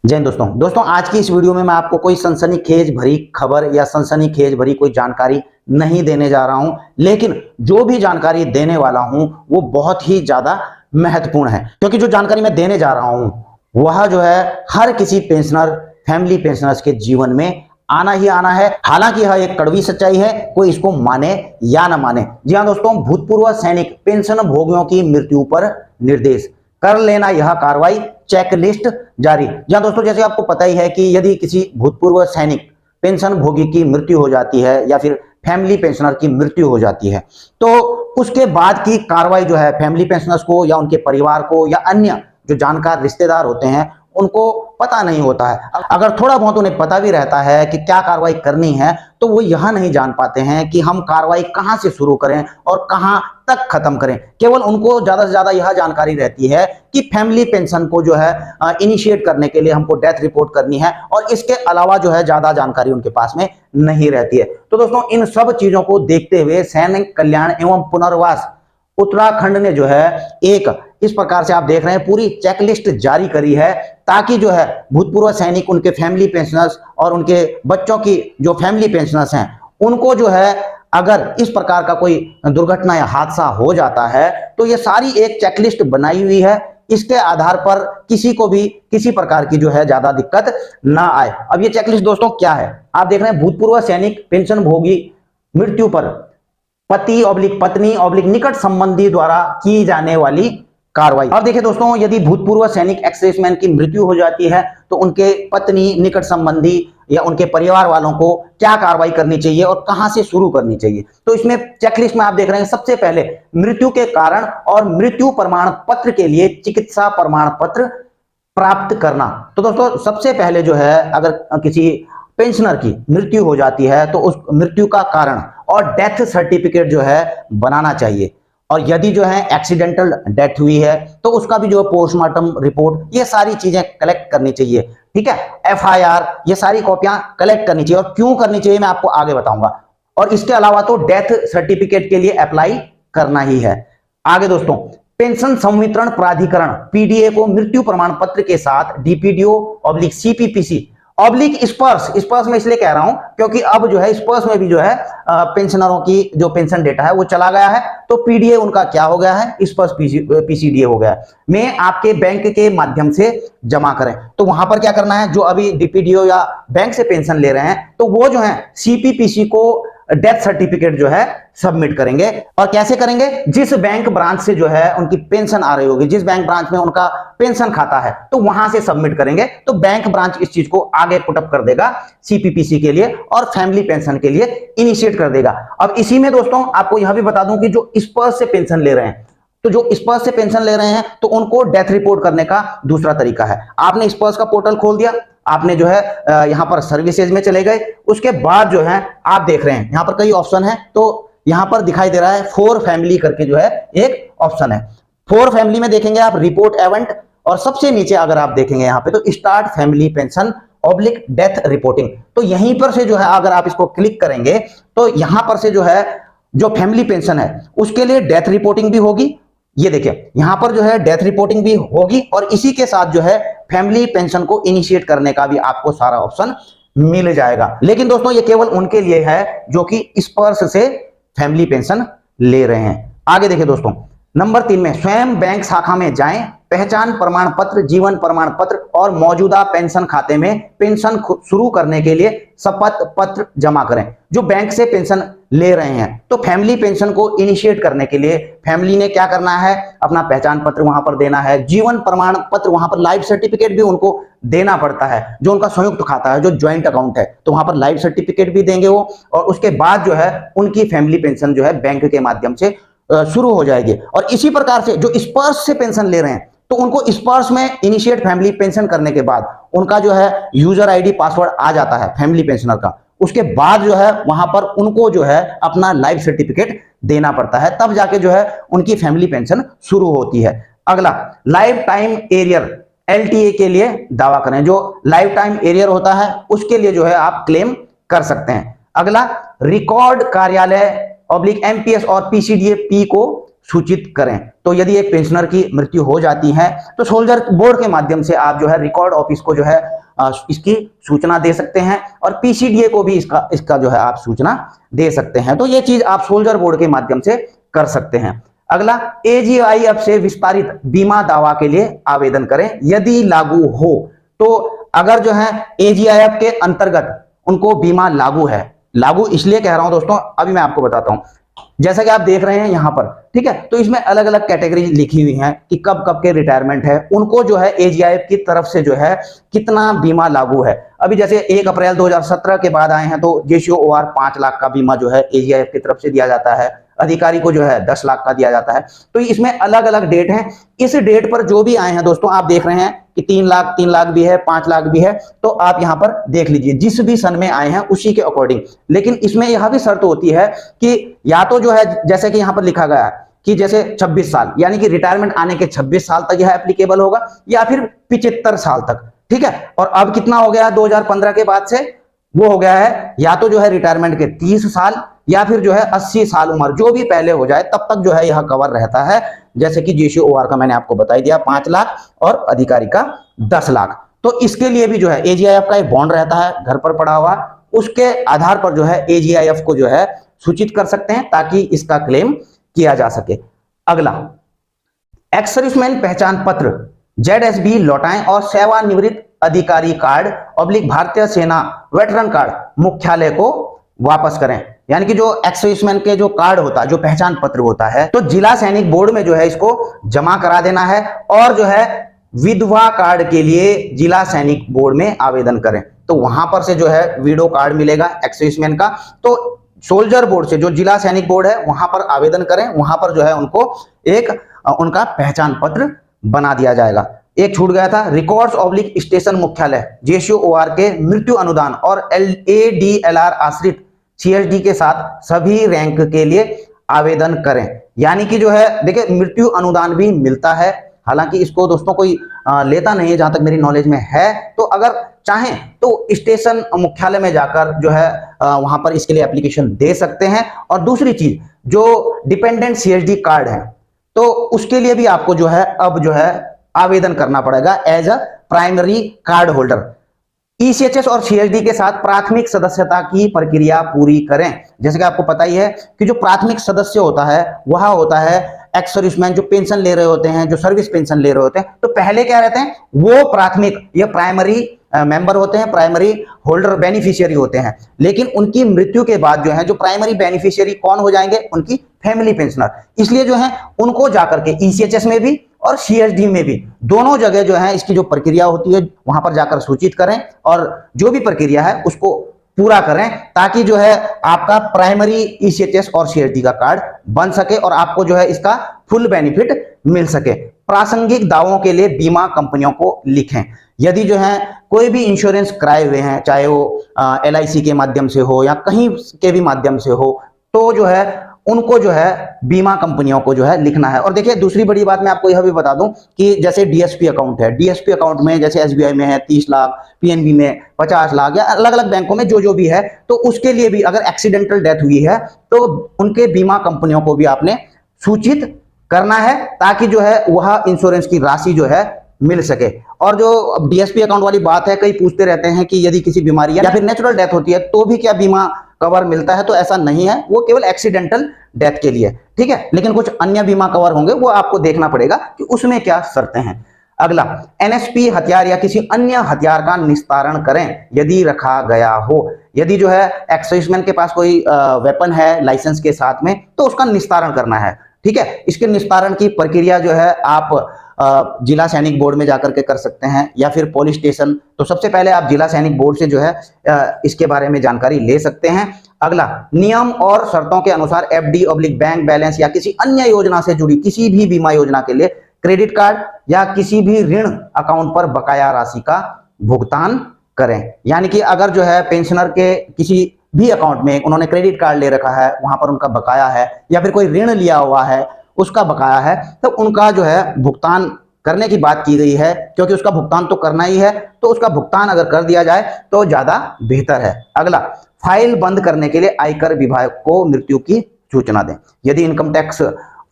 जय हिंद दोस्तों आज की इस वीडियो में मैं आपको कोई सनसनीखेज भरी खबर या सनसनीखेज भरी कोई जानकारी नहीं देने जा रहा हूं, लेकिन जो भी जानकारी देने वाला हूं वो बहुत ही ज्यादा महत्वपूर्ण है, क्योंकि जो जानकारी मैं देने जा रहा हूं वह जो है हर किसी पेंशनर, फैमिली पेंशनर्स के जीवन में आना ही आना है। हालांकि यह एक कड़वी सच्चाई है, कोई इसको माने या ना माने। जी हाँ दोस्तों, भूतपूर्व सैनिक पेंशन भोगियों की मृत्यु पर निर्देश, कर लेना यह कार्रवाई, चेकलिस्ट जारी। जहां दोस्तों, जैसे आपको पता ही है कि यदि किसी भूतपूर्व सैनिक पेंशन भोगी की मृत्यु हो जाती है या फिर फैमिली पेंशनर की मृत्यु हो जाती है, तो उसके बाद की कार्रवाई जो है फैमिली पेंशनर्स को या उनके परिवार को या अन्य जो जानकार रिश्तेदार होते हैं उनको पता नहीं होता है। अगर थोड़ा बहुत उन्हें पता भी रहता है कि क्या कार्रवाई करनी है, तो वो यह नहीं जान पाते हैं कि हम कार्रवाई कहां से शुरू करें और कहां तक खत्म करें। केवल उनको ज्यादा से ज्यादा यह जानकारी रहती है कि फैमिली पेंशन को जो है इनिशिएट करने के लिए हमको डेथ रिपोर्ट करनी है, और इसके अलावा जो है ज्यादा जानकारी उनके पास में नहीं रहती है। तो दोस्तों, इन सब चीजों को देखते हुए सैनिक कल्याण एवं पुनर्वास उत्तराखंड ने जो है एक इस प्रकार से आप देख रहे हैं पूरी चेकलिस्ट जारी करी है, ताकि जो है भूतपूर्व सैनिक, उनके फैमिली पेंशनर्स और उनके बच्चों की जो फैमिली पेंशनर्स हैं उनको जो है अगर इस प्रकार का कोई दुर्घटना या हादसा हो जाता है तो ये सारी एक चेकलिस्ट बनाई हुई है। इसके आधार पर किसी को भी किसी प्रकार की जो है ज्यादा दिक्कत ना आए। अब ये चेकलिस्ट दोस्तों क्या है, आप देख रहे हैं भूतपूर्व सैनिक पेंशन भोगी मृत्यु पर पति ऑब्लिक पत्नी ऑब्लिक निकट संबंधी द्वारा की जाने वाली कार्रवाई। अब देखिए दोस्तों, यदि भूतपूर्व सैनिक एक्सर्विसमैन की मृत्यु हो जाती है तो उनके पत्नी, निकट संबंधी या उनके परिवार वालों को क्या कार्रवाई करनी चाहिए और कहां से शुरू करनी चाहिए। तो इसमें चेकलिस्ट में आप देख रहे हैं, सबसे पहले मृत्यु के कारण और मृत्यु प्रमाण पत्र के लिए चिकित्सा प्रमाण पत्र प्राप्त करना। तो दोस्तों, सबसे पहले जो है अगर किसी पेंशनर की मृत्यु हो जाती है तो उस मृत्यु का कारण और डेथ सर्टिफिकेट जो है बनाना चाहिए, और यदि जो है एक्सीडेंटल डेथ हुई है तो उसका भी जो पोस्टमार्टम रिपोर्ट, ये सारी चीजें कलेक्ट करनी चाहिए। ठीक है, एफआईआर, ये सारी कॉपियां कलेक्ट करनी चाहिए, और क्यों करनी चाहिए मैं आपको आगे बताऊंगा। और इसके अलावा तो डेथ सर्टिफिकेट के लिए अप्लाई करना ही है। आगे दोस्तों, पेंशन संवितरण प्राधिकरण पीडीए को मृत्यु प्रमाण पत्र के साथ डीपीडीओ ऑब्लिक सीपीपीसी ऑब्लिक स्पर्श में इसलिए कह रहा हूं क्योंकि अब जो है स्पर्श में भी जो है पेंशनरों की जो पेंशन डेटा है वो चला गया है, तो पीडीए उनका क्या हो गया है, स्पर्श पीसीडीए हो गया है। में आपके बैंक के माध्यम से जमा करें, तो वहां पर क्या करना है, जो अभी डीपीडीओ या बैंक से पेंशन ले रहे हैं तो वो जो है सीपीपीसी को डेथ सर्टिफिकेट जो है सबमिट करेंगे। और कैसे करेंगे, जिस बैंक ब्रांच से जो है उनकी पेंशन आ रही होगी, जिस बैंक ब्रांच में उनका पेंशन खाता है, तो वहां से सबमिट करेंगे। तो बैंक ब्रांच इस चीज को आगे पुटअप कर देगा सीपीपीसी के लिए और फैमिली पेंशन के लिए इनिशिएट कर देगा। अब इसी में दोस्तों आपको यह भी बता दूं कि जो स्पर्श से पेंशन ले रहे हैं, तो जो स्पर्श से पेंशन ले रहे हैं तो उनको डेथ रिपोर्ट करने का दूसरा तरीका है। आपने स्पर्श का पोर्टल खोल दिया, आपने जो है यहां पर सर्विसेज में चले गए, उसके बाद जो है आप देख रहे हैं यहां पर कई ऑप्शन है, तो यहां पर दिखाई दे रहा है फॉर फैमिली करके जो है एक ऑप्शन है। फॉर फैमिली में देखेंगे आप रिपोर्ट इवेंट, और सबसे नीचे अगर आप देखेंगे यहां पे तो start family pension oblique death reporting, तो यहीं पर से जो है अगर आप इसको क्लिक करेंगे तो यहां पर से जो है जो फैमिली पेंशन है उसके लिए डेथ रिपोर्टिंग भी होगी। ये देखिए यहां पर जो है डेथ रिपोर्टिंग भी होगी, और इसी के साथ जो है फैमिली पेंशन को इनिशिएट करने का भी आपको सारा ऑप्शन मिल जाएगा। लेकिन दोस्तों, ये केवल उनके लिए है जो कि स्पर्श से फैमिली पेंशन ले रहे हैं। आगे देखिए दोस्तों, नंबर 3 में स्वयं बैंक शाखा में जाएं, पहचान प्रमाण पत्र, जीवन प्रमाण पत्र और मौजूदा पेंशन खाते में पेंशन शुरू करने के लिए शपथ पत्र जमा करें। जो बैंक से पेंशन ले रहे हैं तो फैमिली पेंशन को इनिशिएट करने के लिए फैमिली ने क्या करना है, अपना पहचान पत्र वहां पर देना है, जीवन प्रमाण पत्र, वहां पर लाइफ सर्टिफिकेट भी उनको देना पड़ता है। जो उनका संयुक्त खाता है, जो ज्वाइंट अकाउंट है, तो वहां पर लाइफ सर्टिफिकेट भी देंगे वो, और उसके बाद जो है उनकी फैमिली पेंशन जो है बैंक के माध्यम से शुरू हो जाएगी। और इसी प्रकार से जो स्पर्श से पेंशन ले रहे हैं तो उनको स्पर्श में इनिशिएट फैमिली पेंशन करने के बाद उनका जो है यूजर आईडी पासवर्ड आ जाता है फैमिली पेंशनर का, उसके बाद जो है वहां पर उनको जो है अपना लाइफ सर्टिफिकेट देना पड़ता है, तब जाके जो है उनकी फैमिली पेंशन शुरू होती है। अगला, लाइफ टाइम एरियर एलटीए के लिए दावा करें। जो लाइफ टाइम एरियर होता है उसके लिए जो है आप क्लेम कर सकते हैं। अगला, रिकॉर्ड कार्यालय ऑब्लिक एमपीएस और पीसीडीए पी को सूचित करें। तो यदि एक पेंशनर की मृत्यु हो जाती है तो सोल्जर बोर्ड के माध्यम से आप जो है रिकॉर्ड ऑफिस को जो है इसकी सूचना दे सकते हैं और पीसीडीए को भी इसका जो है आप सूचना दे सकते हैं। तो ये चीज आप सोल्जर बोर्ड के माध्यम से कर सकते हैं। अगला, एजीआईएफ से विस्तारित बीमा दावा के लिए आवेदन करें यदि लागू हो। तो अगर जो है एजीआईएफ के अंतर्गत उनको बीमा लागू है, लागू इसलिए कह रहा हूं दोस्तों, अभी मैं आपको बताता हूं। जैसा कि आप देख रहे हैं यहां पर, ठीक है, तो इसमें अलग अलग कैटेगरी लिखी हुई हैं कि कब कब के रिटायरमेंट है, उनको जो है एजीआईएफ की तरफ से जो है कितना बीमा लागू है। अभी जैसे 1 अप्रैल 2017 के बाद आए हैं तो जेसीओआर 5 लाख का बीमा जो है एजीआईएफ की तरफ से दिया जाता है, अधिकारी को जो है 10 लाख का दिया जाता है। तो इसमें अलग अलग डेट हैं। इस डेट पर जो भी आए हैं दोस्तों, आप देख रहे हैं कि 3 लाख भी है, 5 लाख भी है, तो आप यहां पर देख लीजिए जिस भी सन में आए हैं उसी के अकॉर्डिंग। लेकिन इसमें यह भी शर्त होती है कि या तो जो है जैसे कि यहां पर लिखा गया है कि जैसे 26 साल, यानी कि रिटायरमेंट आने के 26 साल तक यह एप्लीकेबल होगा, या फिर 75 साल तक, ठीक है। और अब कितना हो गया है 2015 के बाद से, वो हो गया है या तो जो है रिटायरमेंट के 30 साल या फिर जो है 80 साल उम्र, जो भी पहले हो जाए तब तक जो है यह कवर रहता है। जैसे कि जेसीओआर का मैंने आपको बता दिया 5 लाख और अधिकारी का 10 लाख। तो इसके लिए भी जो है एजीआईएफ का एक बॉन्ड रहता है घर पर पड़ा हुआ, उसके आधार पर जो है एजीआईएफ को जो है सूचित कर सकते हैं ताकि इसका क्लेम किया जा सके। अगला, एक्स सर्विसमैन पहचान पत्र जेडएसबी लौटाएं और सेवानिवृत्त अधिकारी कार्ड / भारतीय सेना वेटरन कार्ड मुख्यालय को वापस करें। यानी कि जो एक्स सर्विसमैन के जो कार्ड होता है, जो पहचान पत्र होता है, तो जिला सैनिक बोर्ड में जो है इसको जमा करा देना है और जो है विधवा कार्ड के लिए जिला सैनिक बोर्ड में आवेदन करें। तो वहां पर से जो है विडो कार्ड मिलेगा एक्स सर्विसमैन का, तो सोल्जर बोर्ड से जो जिला सैनिक बोर्ड है वहां पर आवेदन करें, वहां पर जो है उनको एक उनका पहचान पत्र बना दिया जाएगा। एक छूट गया था, रिकॉर्ड्स / स्टेशन मुख्यालय जेसीओआर के मृत्यु अनुदान और एडीएलआर आश्रित सीएसडी के साथ सभी रैंक के लिए आवेदन करें। यानी कि जो है देखिए मृत्यु अनुदान भी मिलता है, हालांकि इसको दोस्तों कोई लेता नहीं है जहां तक मेरी नॉलेज में है। तो अगर चाहें तो स्टेशन मुख्यालय में जाकर जो है वहां पर इसके लिए एप्लीकेशन दे सकते हैं। और दूसरी चीज, जो डिपेंडेंट सीएसडी कार्ड है तो उसके लिए भी आपको जो है अब जो है आवेदन करना पड़ेगा as a primary card holder. ECHS और सीएसडी के साथ प्राथमिक सदस्यता की प्रक्रिया पूरी करें। जैसे कि आपको पता ही है कि जो प्राथमिक सदस्य होता है वह होता है एक्स सर्विसमैन जो पेंशन ले रहे होते हैं, जो सर्विस पेंशन ले रहे होते हैं। तो पहले क्या रहते हैं, वो प्राथमिक या प्राइमरी मेंबर होते हैं, प्राइमरी होल्डर बेनिफिशियरी होते हैं। लेकिन उनकी मृत्यु के बाद जो है जो प्राइमरी बेनिफिशियरी कौन हो जाएंगे, उनकी फैमिली पेंशनर। इसलिए जो है उनको जाकर के ईसीएचएस में भी और सीएसडी में भी दोनों जगह जो है इसकी जो प्रक्रिया होती है वहां पर जाकर सूचित करें और जो भी प्रक्रिया है उसको पूरा करें, ताकि जो है आपका प्राइमरी ईसीएचएस और सीएसडी का कार्ड बन सके और आपको जो है इसका फुल बेनिफिट मिल सके। प्रासंगिक दावों के लिए बीमा कंपनियों को लिखें। यदि जो है कोई भी इंश्योरेंस कराए हुए हैं, चाहे वो एलआईसी के माध्यम से हो या कहीं के भी माध्यम से हो, तो जो है उनको जो है बीमा कंपनियों को जो है लिखना है। और देखिए दूसरी बड़ी बात मैं आपको यह भी बता दूं कि जैसे डीएसपी अकाउंट है, डीएसपी अकाउंट में जैसे एसबीआई में है 30 लाख, पीएनबी में 50 लाख या अलग अलग बैंकों में जो भी है, तो उसके लिए भी अगर एक्सीडेंटल डेथ हुई है तो उनके बीमा कंपनियों को भी आपने सूचित करना है, ताकि जो है वह इंश्योरेंस की राशि जो है मिल सके। और जो डीएसपी अकाउंट वाली बात है, कई पूछते रहते हैं कि यदि किसी बीमारी या फिर नेचुरल डेथ होती है तो भी क्या बीमा कवर मिलता है, तो ऐसा नहीं है, वो केवल एक्सीडेंटल डेथ के लिए, ठीक है। लेकिन कुछ अन्य बीमा कवर होंगे, वो आपको देखना पड़ेगा कि उसमें क्या शर्तें हैं। अगला, एनएसपी हथियार या किसी अन्य हथियार का निस्तारण करें यदि रखा गया हो। यदि जो है एक्स सर्विसमैन के पास कोई वेपन है लाइसेंस के साथ में, तो उसका निस्तारण करना है, ठीक है। इसके निस्तारण की प्रक्रिया जो है आप जिला सैनिक बोर्ड में जाकर के कर सकते हैं या फिर पुलिस स्टेशन। तो सबसे पहले आप जिला सैनिक बोर्ड से जो है इसके बारे में जानकारी ले सकते हैं। अगला, नियम और शर्तों के अनुसार एफडी / बैंक बैलेंस या किसी अन्य योजना से जुड़ी किसी भी बीमा योजना के लिए क्रेडिट कार्ड या किसी भी ऋण अकाउंट पर बकाया राशि का भुगतान करें। यानी कि अगर जो है पेंशनर के किसी भी अकाउंट में उन्होंने क्रेडिट कार्ड ले रखा है, वहां पर उनका बकाया है, या फिर कोई ऋण लिया हुआ है उसका बकाया है, तो उनका जो है भुगतान करने की बात की गई है, क्योंकि उसका भुगतान तो करना ही है, तो उसका भुगतान अगर कर दिया जाए तो ज्यादा बेहतर है। अगला, फाइल बंद करने के लिए आयकर विभाग को मृत्यु की सूचना दें। यदि इनकम टैक्स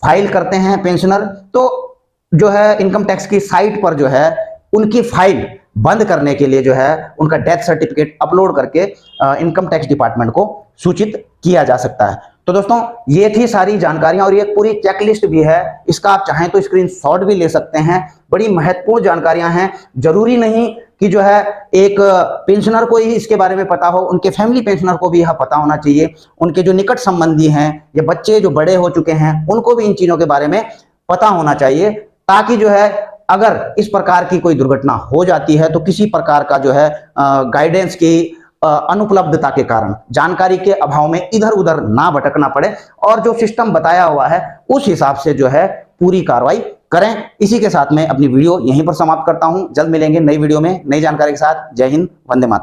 फाइल करते हैं पेंशनर, तो जो है इनकम टैक्स की साइट पर जो है उनकी फाइल बंद करने के लिए जो है उनका डेथ सर्टिफिकेट अपलोड करके इनकम टैक्स डिपार्टमेंट को सूचित किया जा सकता है। तो दोस्तों ये थी सारी जानकारियां और ये पूरी चेकलिस्ट भी है, इसका आप चाहें तो स्क्रीनशॉट भी ले सकते हैं। बड़ी महत्वपूर्ण जानकारियां हैं, जरूरी नहीं कि जो है एक पेंशनर को ही इसके बारे में पता हो, उनके फैमिली पेंशनर को भी यह पता होना चाहिए, उनके जो निकट संबंधी हैं या बच्चे जो बड़े हो चुके हैं उनको भी इन चीजों के बारे में पता होना चाहिए, ताकि जो है अगर इस प्रकार की कोई दुर्घटना हो जाती है तो किसी प्रकार का जो है गाइडेंस की अनुपलब्धता के कारण, जानकारी के अभाव में इधर उधर ना भटकना पड़े और जो सिस्टम बताया हुआ है उस हिसाब से जो है पूरी कार्रवाई करें। इसी के साथ मैं अपनी वीडियो यहीं पर समाप्त करता हूं। जल्द मिलेंगे नई वीडियो में नई जानकारी के साथ। जय हिंद, वंदे मातरम।